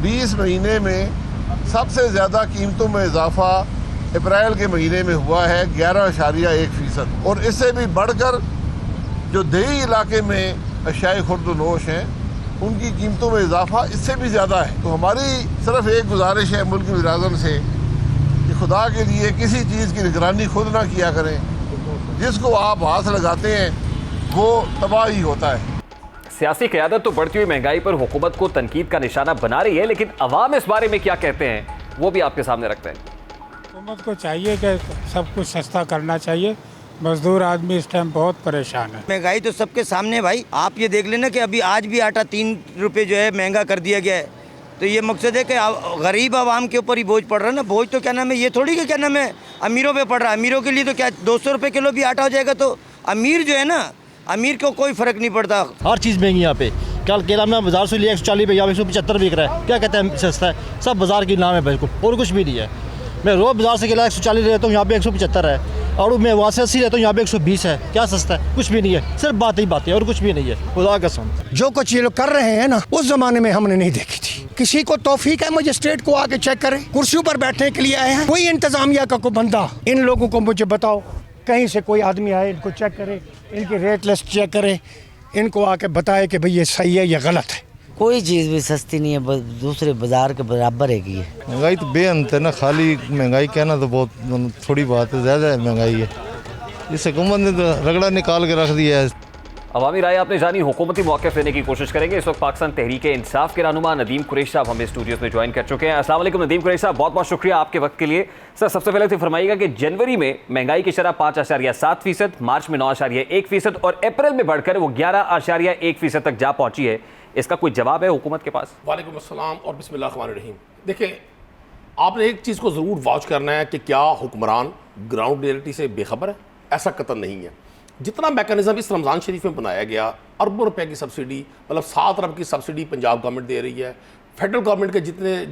20 महीने में सबसे ज़्यादा कीमतों में इजाफा अप्रैल के महीने में हुआ है 11.1%, और इससे भी बढ़कर जो देही इलाके में अशियाए खुर्द-ओ-नोश हैं उनकी कीमतों में इजाफा इससे भी ज़्यादा है। तो हमारी सिर्फ एक गुजारिश है मुल्क वज़ीर-ए-आज़म से कि खुदा के लिए किसी चीज़ की निगरानी खुद ना किया करें। जिसको आप हाथ लगाते हैं वो तबाह ही होता है। सियासी क़यादत तो बढ़ती हुई महंगाई पर हुकूमत को तनकीद का निशाना बना रही है, लेकिन अवाम इस बारे में क्या कहते हैं वो भी आपके सामने रखते हैं। हुकूमत को चाहिए कि सब कुछ सस्ता करना चाहिए। मजदूर आदमी इस टाइम बहुत परेशान है। महंगाई तो सबके सामने भाई, आप ये देख लेना कि अभी आज भी आटा 3 रुपये जो है महंगा कर दिया गया है। तो ये मकसद है कि गरीब आवाम के ऊपर ही बोझ पड़ रहा है ना। बोझ तो क्या नाम है, ये थोड़ी कि क्या नाम है अमीरों पे पड़ रहा है। अमीरों के लिए तो क्या 200 रुपये किलो भी आटा हो जाएगा तो अमीर जो है ना, अमीर को कोई फ़र्क नहीं पड़ता। हर चीज़ महंगी यहाँ पे। कल केला में बाजार से लिया 140 रुपये, यहाँ 175 बिक रहा है। क्या कहते हैं सस्ता है? सब बाजार की नाम है बिल्कुल, और कुछ भी नहीं है। मैं रोज़ बाजार से केला 140 लेता हूँ, यहाँ पे 175 है, और मैं वहाँ से 80 लेता हूँ, यहाँ पे 120 है। क्या सस्ता है? कुछ भी नहीं है, सिर्फ बात ही बातें, और कुछ भी नहीं है। खुदा कसम, जो कुछ ये लोग कर रहे हैं ना, उस जमाने में हमने नहीं देखी थी। किसी को तौफीक है मजिस्ट्रेट को आके चेक करे, कुर्सियों पर बैठने के लिए आए हैं। कोई इंतजामिया का कोई बंदा इन लोगों को मुझे बताओ, कहीं से कोई आदमी आए इनको चेक करे, इनकी रेट लिस्ट चेक करे, इनको आके बताए कि भाई ये सही है या गलत है। कोई चीज़ भी सस्ती नहीं है, दूसरे बाजार के बराबर है कि महंगाई तो बेअंत है ना। खाली महंगाई कहना तो बहुत थोड़ी बात है, ज़्यादा है महंगाई है। इस हुकूमत ने तो रगड़ा निकाल के रख दिया है। अवामी राय आपने जानी, हुकूमती मौक़िफ़ लेने की कोशिश करेंगे। इस वक्त पाकिस्तान तहरीक इंसाफ के रहनुमा नदीम कुरैशी साहब हमें स्टूडियोज में ज्वाइन कर चुके हैं। अस्सलाम वालेकुम नदीम कुरैशी साहब, बहुत बहुत शुक्रिया आपके वक्त के लिए। सर, सबसे पहले तो फरमाइएगा कि जनवरी में महंगाई की शरह 5.7%, मार्च में 9.1% और अप्रैल में बढ़कर वो 11.1% तक जा पहुंची है। इसका कोई जवाब है हुकूमत के पास? वालेकुम अस्सलाम और बिस्मिल्लाहिर्रहमानिर्रहीम। देखिए, आपने एक चीज़ को ज़रूर वॉच करना है कि क्या हुक्मरान ग्राउंड रियलिटी से बेखबर है? ऐसा कतई नहीं है। जितना मैकेनिज़्म इस रमज़ान शरीफ में बनाया गया, अरबों रुपए की सब्सिडी, मतलब 7 अरब की सब्सिडी पंजाब गवर्नमेंट दे रही है। फेडरल गवर्नमेंट के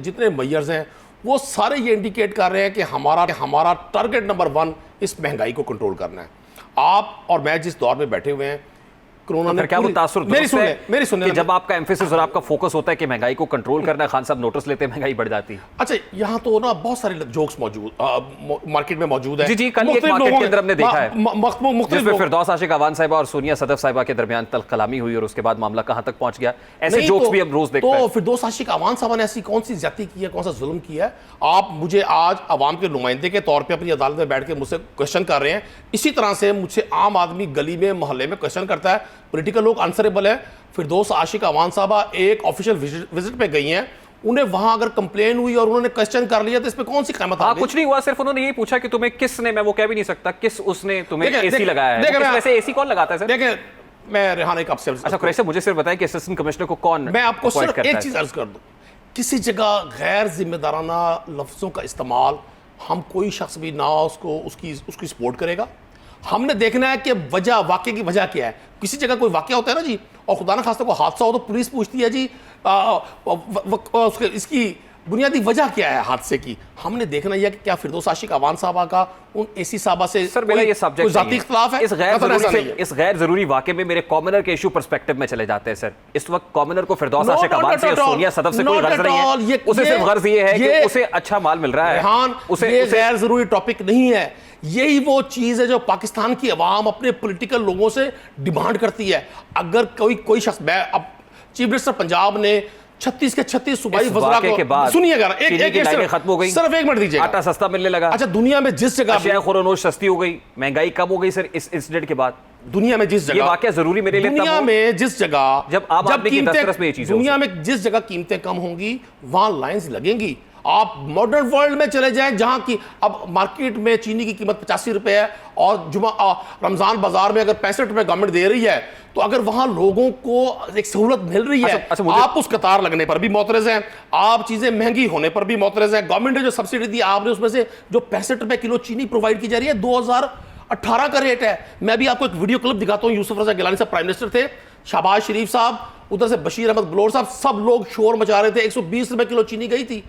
जितने मेयर्स हैं वो सारे ये इंडिकेट कर रहे हैं कि हमारा टारगेट नंबर 1 इस महंगाई को कंट्रोल करना है। आप और मैं जिस दौर में बैठे हुए हैं, कोरोना ने क्या वो तासुर मेरी सुनिए, जब आपका एम्फेसिस और आपका फोकस होता है कि महंगाई को कंट्रोल करना है, खान साहब नोटिस लेते हैं महंगाई बढ़ जाती है। अच्छा, यहाँ तो ना बहुत सारे जोक्स मौजूद मार्केट में मौजूद है। जी, कल एक मार्केट के अंदर हमने देखा है जिसमें फिरदौस आशिक अवान साहिबा और सोनिया सदफ साहिबा के दरमियान तल्ख कलामी हुई और उसके बाद मामला कहाँ तक पहुंच गया। ऐसे जोक्स भी हम रोज देखते हैं। तो फिरदौस आशिक अवान साहबा ने ऐसी कौन सी ज्यादती की है, कौन सा जुल्म किया है? आप मुझे आज अवाम के नुमाइंदे के तौर पर अपनी अदालत में बैठ के मुझसे क्वेश्चन कर रहे हैं। इसी तरह से मुझसे आम आदमी गली में मोहल्ले में क्वेश्चन करता है। पॉलिटिकल लोग आंसरेबल है। फिरदौस आशिक अवान साहबा एक ऑफिशियल विजिट पे गई हैं, उन्हें वहां अगर कंप्लेन हुई और उन्होंने क्वेश्चन कर लिया तो इस पे कौन सी क़यामत आ गई? कुछ नहीं हुआ, सिर्फ उन्होंने यही पूछा कि तुम्हें किसने, मैं वो कह भी नहीं सकता किस उसने तुम्हें एसी लगाया है। वैसे एसी कौन लगाता है सर? देखिए, मैं रेहान एक आपसे अच्छा कुरैशी साहब, मुझे सिर्फ बताएं कि असिस्टेंट कमिश्नर को कौन? मैं आपको सिर्फ एक चीज अर्ज कर दूं, किसी जगह गैर जिम्मेदाराना लफ्जों का इस्तेमाल हम कोई शख्स भी ना उसको उसकी सपोर्ट करेगा। हमने देखना है कि वजह, वाक़े की वजह क्या है। किसी जगह कोई वाक़या होता है ना जी, और खुदा न खास्ता कोई हादसा हो तो पुलिस पूछती है जी इसकी बुनियादी वजह क्या है हादसे की। हमने देखना यह कि क्या फिरदौस आशिक अवान साहबा का उन एसी साहबा से सर मेरा ये सब्जेक्ट ज़ाती इख्तिलाफ है। इस गैर जरूरी वाक़े में मेरे कॉमनर के इशू पर्सपेक्टिव में चले जाते हैं सर। इस वक्त कॉमनर को फिरदौस आशिक अवान से और सोनिया सदफ से कोई गर्ज नहीं है, उसे सिर्फ गर्ज ये है कि उसे अच्छा माल मिल रहा है। उसे गैर जरूरी टॉपिक नहीं है। यही वो चीज़ है जो पाकिस्तान की अवाम अपने पॉलिटिकल लोगों से डिमांड करती है। अगर कोई शख्स, अब चीफ मिनिस्टर पंजाब ने 36 के 36 सूबाई वज़रा को, सुनिएगा एक खत्म हो गई, सिर्फ 1 मिनट दीजिए, आटा सस्ता मिलने लगा। अच्छा, दुनिया में जिस जगह खुरोनोश सस्ती हो गई, महंगाई कम हो गई सर इस इंसिडेंट के बाद। दुनिया में जिस जगह, ये वाकया जरूरी मेरे लिए दुनिया में जिस जगह जब कीमतें, दुनिया में जिस जगह कीमतें कम होंगी वहां लाइंस लगेंगी। आप मॉडर्न वर्ल्ड में चले जाएं जहां की अब मार्केट में चीनी की कीमत 85 रुपए है और रमजान बाजार में अगर 65 रुपए गवर्नमेंट दे रही है, तो अगर वहां लोगों को एक सहूलत मिल रही है, आप उस कतार लगने पर भी मोतरज हैं, आप चीजें महंगी होने पर भी मोतरज हैं। गवर्नमेंट ने जो सब्सिडी दी आपने, उसमें से जो 65 रुपए किलो चीनी प्रोवाइड की जा रही है 2018 का रेट है। मैं भी आपको एक वीडियो क्लिप दिखाता हूं। यूसुफ रजा गिलानी साहब प्राइम मिनिस्टर थे, शहबाज शरीफ साहब, उधर से बशीर अहमद बलोर साहब, सब लोग शोर मचा रहे थे। 120 रुपए किलो चीनी गई थी।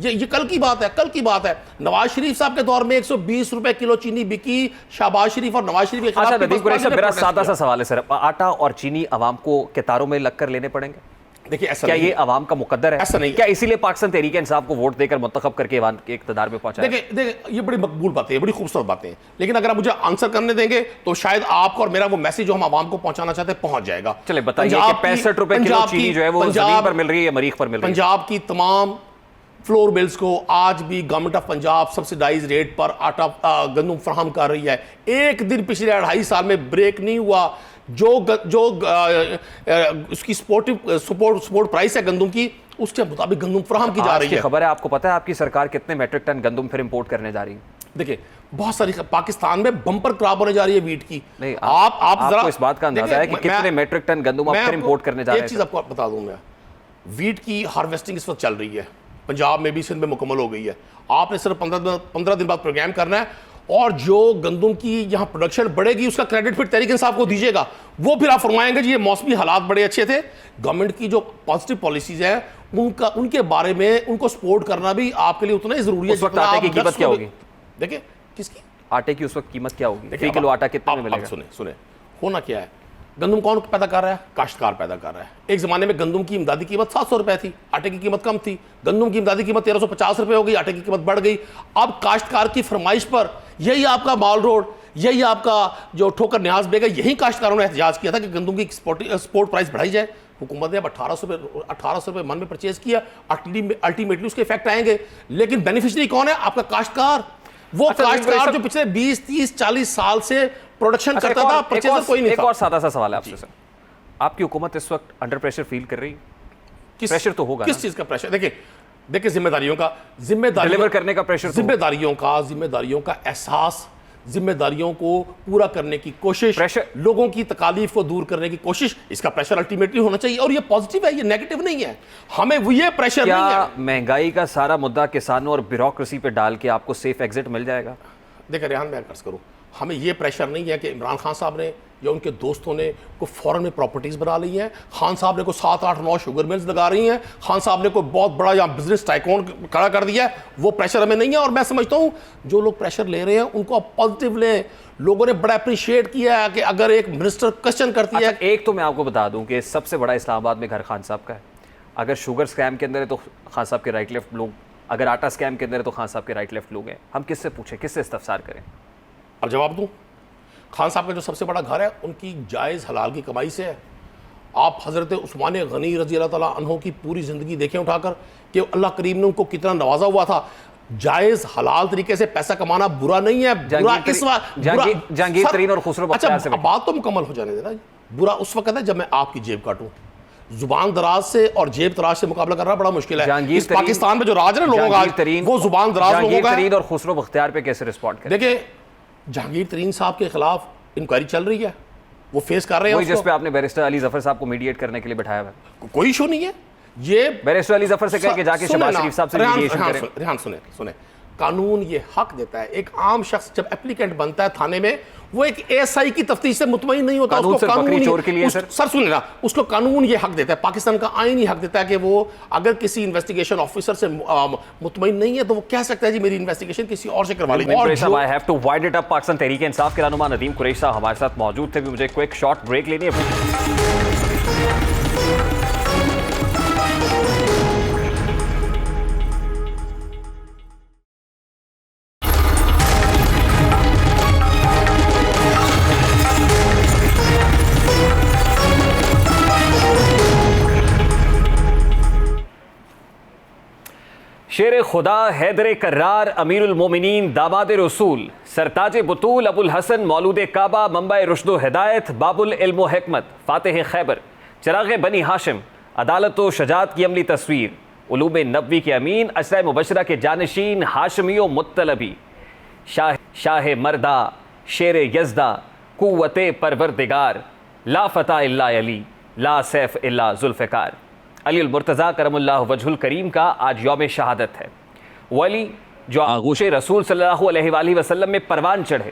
ये कल की बात है, कल की बात है। नवाज शरीफ साहब के दौर में 120 रुपए किलो चीनी बिकी। शहबाज शरीफ और नवाज शरीफ के खिलाफ। मेरा सादा सा सवाल है सर, आटा और चीनी अवाम को कतारों में लगकर लेने पड़ेंगे? देखिए, ऐसा क्या ये अवाम का मुकद्दर है? ऐसा नहीं। क्या इसीलिए पाकिस्तान तहरीक इंसाफ को वोट देकर मुंतखब करके अवाम के इक़्तिदार में पहुंचा? देखिए, ये बड़ी मकबूल बातें हैं, बड़ी खूबसूरत बातें हैं, लेकिन अगर आप मुझे आंसर करने देंगे तो शायद आपको और मेरा वो मैसेज जो हम अवाम को पहुंचाना चाहते हैं पहुंच जाएगा। चले बताइए कि 65 रुपए किलो चीनी जो है वो जमीन पर मिल रही है, मरीख पर मिल रही है। पंजाब की तमाम फ्लोर बिल्स को आज भी government of Punjab subsidise rate पर आटा गंदम फराहम कर रही है। एक दिन पिछले 2.5 साल में ब्रेक नहीं हुआ। जो उसकी सपोर्ट प्राइस है गंदम की, उसके मुताबिक गंदम फराहम की जा रही है। खबर है आपको पता है आपकी सरकार कितने मेट्रिक टन गंदम फिर इंपोर्ट करने जा रही है? देखिए, बहुत सारी पाकिस्तान में बम्पर क्रॉप होने जा रही है वीट की। नहीं, आपको इस बात का अंदाजा है कि कितने मेट्रिक टन गंदम आप फिर इंपोर्ट करने जा रहे हैं? एक चीज आपको बता दूं मैं, वीट की हार्वेस्टिंग इस वक्त चल रही है पंजाब में भी, सिंध में मुकम्मल हो गई है। आपने सिर्फ 15 दिन बाद प्रोग्राम करना है, और जो गंदम की यहाँ प्रोडक्शन बढ़ेगी उसका क्रेडिट फिर तहरीक इंसाफ को दीजिएगा। वो फिर आप फरमाएंगे जी ये मौसमी हालात बड़े अच्छे थे। गवर्नमेंट की जो पॉजिटिव पॉलिसीज हैं उनके बारे में उनको सपोर्ट करना भी आपके लिए उतना ही जरूरी है। उस वक्त आटे की कीमत क्या होगी? देखिए, किसकी आटे की उस वक्त कीमत क्या होगी? 1 किलो आटा कितने में मिलेगा? सुने होना क्या है, गंदम कौन पैदा कर रहा है? काश्तकार पैदा कर रहा है। एक जमाने में गंदम की इमदादी कीमत 700 रुपए थी, आटे की कीमत कम थी। गंदम की इमदादी कीमत 1350 रुपए हो गई, आटे की कीमत बढ़ गई। अब काश्तकार की फरमाइश पर यही आपका माल रोड, यही आपका जो ठोकर न्याज बेग है, यही काश्तकारों ने एहतजाज किया था कि गंदम की एक्सपोर्ट प्राइस बढ़ाई जाए। हुकूमत ने अब 1800 रुपए मन में परचेज किया। अल्टीमेटली उसके इफेक्ट आएंगे, लेकिन बेनिफिशियरी कौन है? आपका काश्तकार। वो काश्तकार जो पिछले 20, 30, 40 साल से प्रोडक्शन करता था, परचेजर कोई नहीं था। एक और सादा सा सवाल है आपसे सर, आपकी हुकूमत इस वक्त अंडर प्रेशर फील कर रही है? प्रेशर तो होगा, किस चीज का प्रेशर? देखिए जिम्मेदारियों डिलीवर करने का प्रेशर, जिम्मेदारियों का एहसास, जिम्मेदारियों को पूरा करने की कोशिश, लोगों की तकालीफ को दूर करने की कोशिश, इसका प्रेशर अल्टीमेटली होना चाहिए। और ये पॉजिटिव है, ये नेगेटिव नहीं है। हमें वो ये प्रेशर नहीं है। महंगाई का सारा मुद्दा किसानों और ब्यूरोक्रेसी पे डाल के आपको सेफ एग्जिट मिल जाएगा? देखिए रेहान, मैं अर्ज करूँ, हमें ये प्रेशर नहीं है कि इमरान खान साहब ने या उनके दोस्तों ने को फॉरेन में प्रॉपर्टीज बना ली हैं, खान साहब ने को 7, 8, 9 शुगर मिल्स लगा रही हैं, खान साहब ने कोई बहुत बड़ा यहाँ बिजनेस टाइकून खड़ा कर दिया है। वो प्रेशर हमें नहीं है। और मैं समझता हूँ जो लोग प्रेशर ले रहे हैं उनको आप पॉजिटिव लें। लोगों ने बड़ा अप्रिशिएट किया है कि अगर एक मिनिस्टर क्वेश्चन करती है। एक तो मैं आपको बता दूं कि सबसे बड़ा इस्लामाबाद में घर खान साहब का है। अगर शुगर स्कैम के अंदर है तो खान साहब के राइट लेफ्ट लोग, अगर आटा स्कैम के अंदर है तो खान साहब के राइट लेफ्ट लोग हैं। हम किससे पूछें, किससे इस्तफसार करें? और जवाब दूं, खान साहब का जो सबसे बड़ा घर है उनकी जायज़ हलाल की कमाई से है। आप हज़रत उस्मान गनी रज़ी अल्लाह ताला अन्हो की पूरी ज़िंदगी देखें उठाकर कि अल्लाह करीम ने उनको कितना नवाजा हुआ था। जायज़ हलाल तरीके से पैसा कमाना बुरा नहीं है। बुरा इस वक्त जहांगीर तरीन और खुसरो बख्तियार से। बात तो मुकम्मल हो जाने देना। बुरा उस वक्त है जब मैं आपकी जेब काटूं। जुबान दराज से और जेब दराज से मुकाबला करना बड़ा मुश्किल है। इस पाकिस्तान में जो राज है ना लोगों का, वो जुबान दराज लोगों का है। और खुसरो बख्तियार पे कैसे रिस्पॉन्ड करें? देखिए, जहांगीर तरीन साहब के खिलाफ इंक्वायरी चल रही है, वो फेस कर रहे हैं। जिस पे आपने बैरिस्टर अली जफर साहब को मीडिएट करने के लिए बैठाया है, कोई इशू नहीं है। ये बैरिस्टर अली जफर से कह के जाके शहबाज शरीफ साहब से मीडिएशन करें। रेहान सुने, कानून ये हक देता है। एक आम शख्स जब एप्लीकेंट बनता है थाने में, वो एक एएसआई की तफ्तीश से मुतमईन नहीं होता। कानून उसको सिर्फ बकरी चोर के लिए सर सुनिए ना, उसको कानून ये हक देता है, पाकिस्तान का आईन ही हक देता है कि वो अगर किसी इन्वेस्टिगेशन ऑफिसर से मुतमईन नहीं है तो वो कह सकता है जी मेरी इन्वेस्टिगेशन किसी और से करवा लीजिए। I have to wide it up. Pakistan Tehreek Insaf के रहनुमा नदीम कुरैशी साहब हमारे साथ मौजूद थे। मुझे क्विक शॉर्ट ब्रेक लेनी है। शेर खुदा हैदर कर्रार अमीरुल मोमिनीन दामाद रसूल सरताज बुतूल अबुल हसन मौलूद काबा मंबा रुश्दो हिदायत बाबुल इल्म हिकमत फातिह खैबर चिराग बनी हाशिम अदालत व शजात की अमली तस्वीर उलूम नबवी के अमीन अशरा मुबशरा के जानशीन हाशमी मुत्तलबी शाह मर्दा शेर यज़दा कुव्वत परवरदिगार ला फ़ता इल्ला अली ला सैफ इल्ला जुल्फ़िकार अली मुर्तज़ा करमुल्लाह वजहुल करीम का आज यौम शहादत है। वो अली जो आगोश रसूल सल्लल्लाहु अलैहि वसल्लम में परवान चढ़े,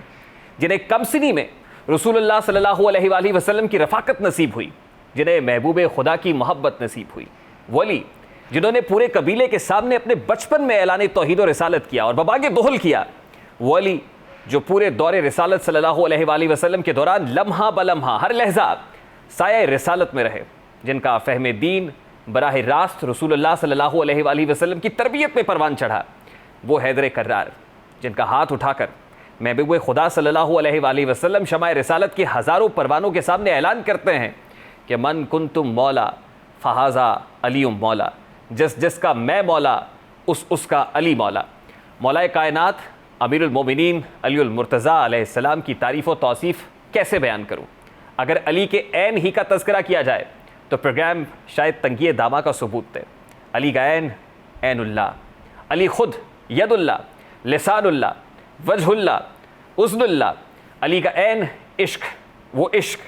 जिन्हें कमसिनी में रसूलुल्लाह सल्लल्लाहु अलैहि वसल्लम की रफ़ाकत नसीब हुई, जिन्हें महबूब खुदा की मोहब्बत नसीब हुई। वो अली जिन्होंने पूरे कबीले के सामने अपने बचपन में ऐलान तौहीद और रिसालत किया और बबागे दोहल किया। वो अली जो पूरे दौरे रिसालत सल्लल्लाहु अलैहि वसल्लम के दौरान लम्हा बलम्हा हर लहजा साया रिसालत में रहे, जिनका फ़हम दीन बराह रास्त रसूलुल्लाह सल्लल्लाहु अलैहि वसल्लम की तरबियत में परवान चढ़ा। वो हैदर कर्रार जिनका हाथ उठाकर महबूब खुदा सल्लल्लाहु अलैहि वसल्लम शमाए रिसालत के हज़ारों परवानों के सामने ऐलान करते हैं कि मन कुंतुम मौला फ़हाज़ा अलीयुम मौला, जिसका मैं मौला उसका अली मौला। मौलाए कायनात अमीरुल मोमिनीन अलीउल मुर्तज़ा अलैहिस्सलाम की तारीफ़ व तौसीफ़ कैसे बयान करूँ। अगर अली के ऐन ही का तज़किरा किया जाए तो प्रोग्राम शायद तंगिए दामा का सबूत है। अली का ऐन ऐनुल्लाह, अली खुद यदुल्लाह, लिसानुल्लाह, वजहुल्लाह, उज़्नुल्लाह। अली का ऐन इश्क, वो इश्क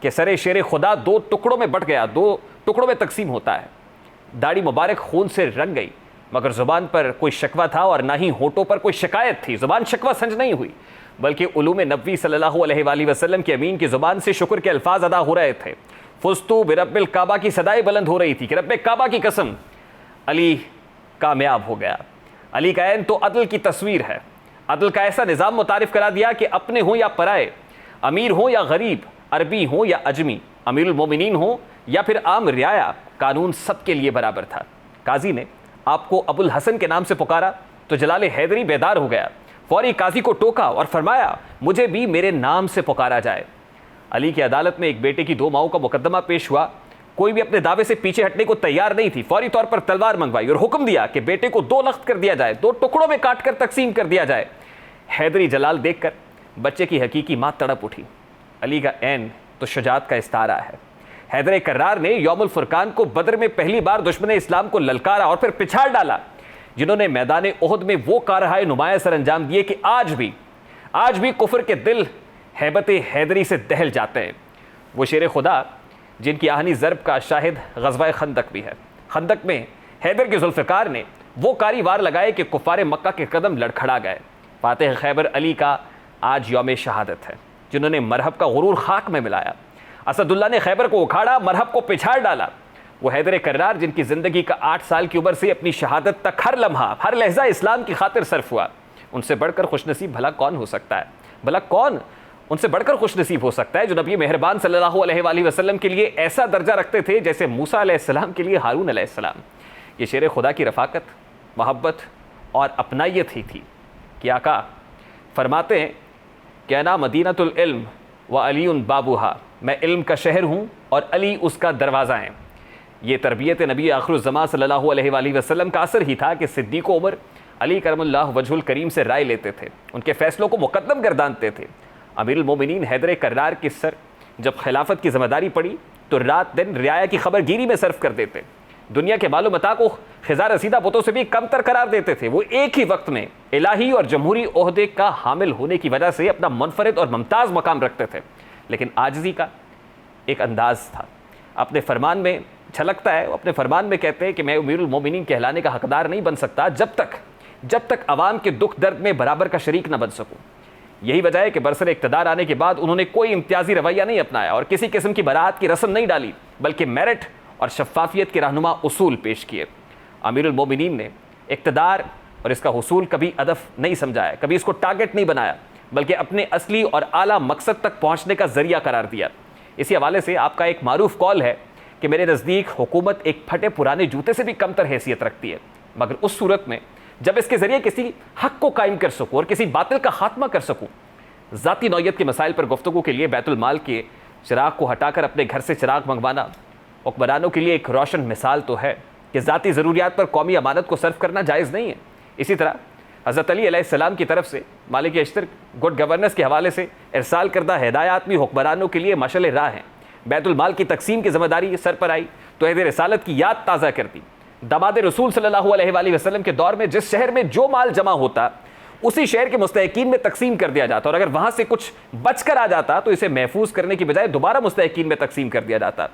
के सरे शेर खुदा दो टुकड़ों में बट गया, दो टुकड़ों में तकसीम होता है। दाढ़ी मुबारक खून से रंग गई, मगर ज़ुबान पर कोई शिकवा था और ना ही होठों पर कोई शिकायत थी। ज़ुबान शिकवा संज नहीं हुई, बल्कि उलूम नबवी सल्लल्लाहु अलैहि वसल्लम के अमीन की ज़ुबान से शुक्र के अल्फाज अदा हो रहे थे। फुस्तु बिरब्बिल काबा की सदाएं बुलंद हो रही थी कि रब्बे काबा की कसम, अली कामयाब हो गया। अली का ऐन तो अदल की तस्वीर है। अदल का ऐसा निज़ाम मुतारिफ करा दिया कि अपने हों या पराए, अमीर हों या गरीब, अरबी हों या अजमी, अमीरुल मोमिनीन हों या फिर आम रियाया, कानून सबके लिए बराबर था। काजी ने आपको अबुल हसन के नाम से पुकारा तो जलाल हैदरी बेदार हो गया। फौरी काजी को टोका और फरमाया मुझे भी मेरे नाम से पुकारा जाए। अली की अदालत में एक बेटे की दो माओं का मुकदमा पेश हुआ। कोई भी अपने दावे से पीछे हटने को तैयार नहीं थी। फौरी तौर पर तलवार मंगवाई और हुक्म दिया कि बेटे को दो लख्त कर दिया जाए, दो टुकड़ों में काट कर तकसीम कर दिया जाए। हैदरी जलाल देखकर बच्चे की हकीकी माँ तड़प उठी। अली का ऐन तो शुजात का इस्तारा है। हैदर कर्रार ने यौमुल फुरकान को बदर में पहली बार दुश्मन इस्लाम को ललकारा और फिर पिछाड़ डाला, जिन्होंने मैदान ओहद में वो कारहाय नुमाया सर अंजाम दिए कि आज भी कुफर के दिल हैबत हैदरी से दहल जाते हैं। वो शेर खुदा जिनकी आहनी ज़रब का शाहिद ग़ज़वा खंदक भी है। खंदक में हैदर के जुल्फ़िकार ने वो कारी वार लगाए कि कुफ़ार मक्का के कदम लड़खड़ा गए। फातिह खैबर अली का आज यौम शहादत है, जिन्होंने मरहब का गुरूर खाक में मिलाया। असदुल्ला ने खैबर को उखाड़ा, मरहब को पिछाड़ डाला। वो हैदर कर्रार जिनकी ज़िंदगी का 8 साल की उम्र से अपनी शहादत तक हर लम्हा हर लहजा इस्लाम की खातिर सर्फ हुआ। उनसे बढ़कर खुशनसीब भला कौन हो सकता है? भला कौन उनसे बढ़कर खुशनसीब हो सकता है जो नबी मेहरबान सल्लल्लाहु अलैहि वसल्लम के लिए ऐसा दर्जा रखते थे जैसे मूसा अलैहिस्सलाम के लिए हारून अलैहिस्सलाम। ये शेर खुदा की रफ़ाकत, मोहब्बत और अपनायत ही थी कि आका फरमाते हैं कि अना मदीनतुल इल्म व अलीउन बाबूहा, मैं इल्म का शहर हूँ और अली उसका दरवाज़ा है। ये तरबियत नबी आखिरुज़्ज़मान सल्लल्लाहु अलैहि वसल्लम का असर ही था कि सिद्दीक़ उमर अली करमुल्लाह वजहुल करीम से राय लेते थे, उनके फ़ैसलों को मुक़द्दम गर्दानते थे। अमीरुल मोमिनीन हैदर कर्रार के सर जब खिलाफत की जिम्मेदारी पड़ी तो रात दिन रियाया की खबरगिरी में सर्फ कर देते। दुनिया के मालूम मता को खिज़ा रसीदा बुतों से भी कमतर करार देते थे। वो एक ही वक्त में इलाही और जमहूरी ओहदे का हामिल होने की वजह से अपना मुनफरिद और मुमताज़ मकाम रखते थे, लेकिन आजिज़ी का एक अंदाज़ था। अपने फरमान में झलकता है, अपने फरमान में कहते हैं कि मैं अमीरुल मोमिनीन कहलाने का हकदार नहीं बन सकता जब तक जब तक अवाम के दुख दर्द में बराबर का शरीक न बन सकूं। यही वजह है कि बरसरे इक़्तिदार आने के बाद उन्होंने कोई इम्तियाजी रवैया नहीं अपनाया और किसी किस्म की बरात की रस्म नहीं डाली, बल्कि मेरिट और शफ़ाफियत के रहनुमा उसूल पेश किए। अमीरुल मोमिनीन ने इक़्तिदार और इसका हुसूल कभी हदफ नहीं समझाया, कभी इसको टारगेट नहीं बनाया, बल्कि अपने असली और आला मकसद तक पहुँचने का ज़रिया करार दिया। इसी हवाले से आपका एक मारूफ कॉल है कि मेरे नज़दीक हुकूमत एक फटे पुराने जूते से भी कमतर हैसियत रखती है, मगर उस सूरत में जब इसके ज़रिए किसी हक़ को कायम कर सकूँ और किसी बातिल का खात्मा कर सकूँ। ज़ाती नौयत के मसाइल पर गुफ्तगू के लिए बैतुल माल के चिराग को हटाकर अपने घर से चिराग मंगवाना हुक्मरानों के लिए एक रोशन मिसाल तो है कि ज़ाती ज़रूरियात पर कौमी अमानत को सर्फ करना जायज़ नहीं है। इसी तरह हज़रत अली अलैहिस्सलाम की तरफ से मालिक अश्तर गुड गवर्नेंस के हवाले से इरसाल करदा हिदायत भी हुक्मरानों के लिए मशअल राह हैं। बैतुल माल की तकसीम की ज़िम्मेदारी सर पर आई तो अहद रिसालत की याद ताज़ा कर दी। दामाद रसूल सल्लल्लाहु अलैहि वसल्लम के दौर में जिस शहर में जो माल जमा होता उसी शहर के मुस्तहिकीन में तकसीम कर दिया जाता, और अगर वहाँ से कुछ बच कर आ जाता तो इसे महफूज करने की बजाय दोबारा मुस्तहिकीन में तकसीम कर दिया जाता।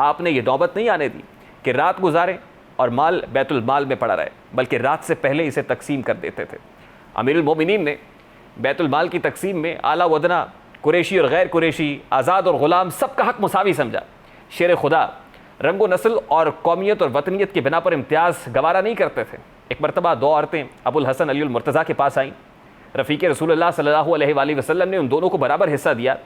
आपने ये नौबत नहीं आने दी कि रात गुजारें और माल बैतुल माल में पड़ा रहे, बल्कि रात से पहले इसे तकसीम कर देते थे। अमीरुल मोमिनीन ने बैतुल माल की तकसीम में आला वदना, कुरैशी और गैर कुरैशी, आज़ाद और ग़ुलाम सबका हक़ मुसावी समझा। शेर खुदा रंगो नस्ल और कौमियत और वतनियत की बिना पर इम्तियाज़ गवारा नहीं करते थे। एक मरतबा दो औरतें अबुल हसन अली मुर्तज़ा के पास आईं। रफ़ीक रसूलुल्लाह सल्लल्लाहु अलैहि वसल्लम ने उन दोनों को बराबर हिस्सा दिया।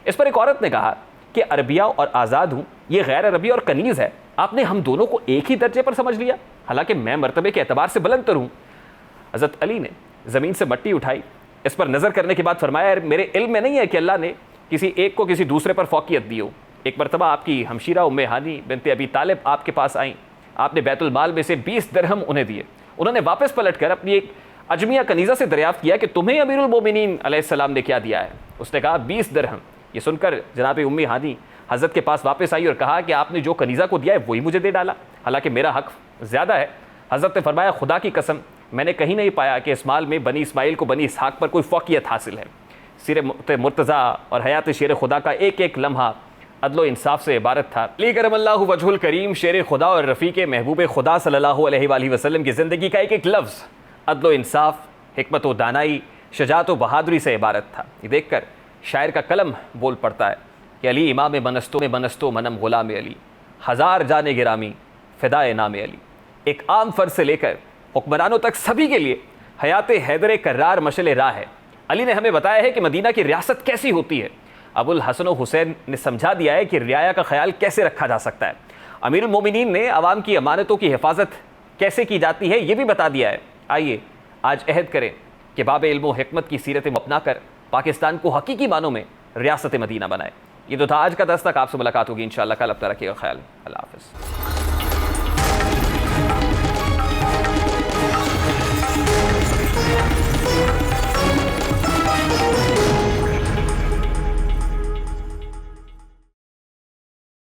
इस पर एक औरत ने कहा कि अरबिया और आज़ाद हूँ, ये गैर अरबी और कनीज़ है, आपने हम दोनों को एक ही दर्जे पर समझ लिया, हालांकि मैं मरतबे के एतबार से बुलंद तर हूँ। हज़रत अली ने ज़मीन से मट्टी उठाई, इस पर नज़र करने के बाद फरमाया, मेरे इल्म में नहीं है कि अल्लाह ने किसी एक को किसी दूसरे पर फ़ौक़ियत दी हो। एक मरतबा आपकी हमशीरा उम्मे हानी बिनते अबी तालिब आपके पास आईं। आपने बैतुल माल में से 20 दिरहम उन्हें दिए। उन्होंने वापस पलट कर अपनी एक अजमिया कनीज़ा से दरियाफ़्त किया कि तुम्हें अमीरुल मोमिनीन अलैहिस्सलाम ने क्या दिया है। उसने कहा 20 दिरहम। ये सुनकर जनाब उम्मे हानी हज़रत के पास वापस आई और कहा कि आपने जो कनीज़ा को दिया है वही मुझे दे डाला, हालांकि मेरा हक़ ज़्यादा है। हज़रत ने फरमाया, खुदा की कसम मैंने कहीं नहीं पाया कि इस माल में बनी इस्माइल को बनी इसहाक़ पर कोई फ़ौक़ियत हासिल है। सिर मुर्तज़ा और हयात शेर खुदा का एक एक लम्हा अदलो इंसाफ से इबारत था। अली करमल्लाहु वजहुल करीम शेर खुदा और रफ़ीक महबूब खुदा सल्लल्लाहु अलैहि वसल्लम की ज़िंदगी का एक एक लफ्ज़ अदलो इंसाफ, हिकमत व दानाई, शजाअत व बहादुरी से इबारत था। ये देख कर शायर का कलम बोल पड़ता है कि अली इमाम बनस्तो मनम ग़ुलाम अली, हज़ार जाने गिरामी फ़िदाए नाम अली। एक आम फ़र्द से लेकर हुक्मरानों तक सभी के लिए हयात हैदर कर्रार मशल राह है। अली ने हमें बताया है कि मदीना की रियासत कैसी होती है। अबुल हसन व हुसैन ने समझा दिया है कि रियाया का ख्याल कैसे रखा जा सकता है। अमीरुल मोमिनीन ने अवाम की अमानतों की हिफाजत कैसे की जाती है ये भी बता दिया है। आइए आज अहद करें कि बाब इल्म व हिकमत की सीरत अपना कर पाकिस्तान को हकीकी मानों में रियासत मदीना बनाए। ये तो था आज का दस्तक। आपसे मुलाकात होगी इंशाअल्लाह कल। अब तक रखिएगा ख्याल। अल्लाह हाफ़िज़।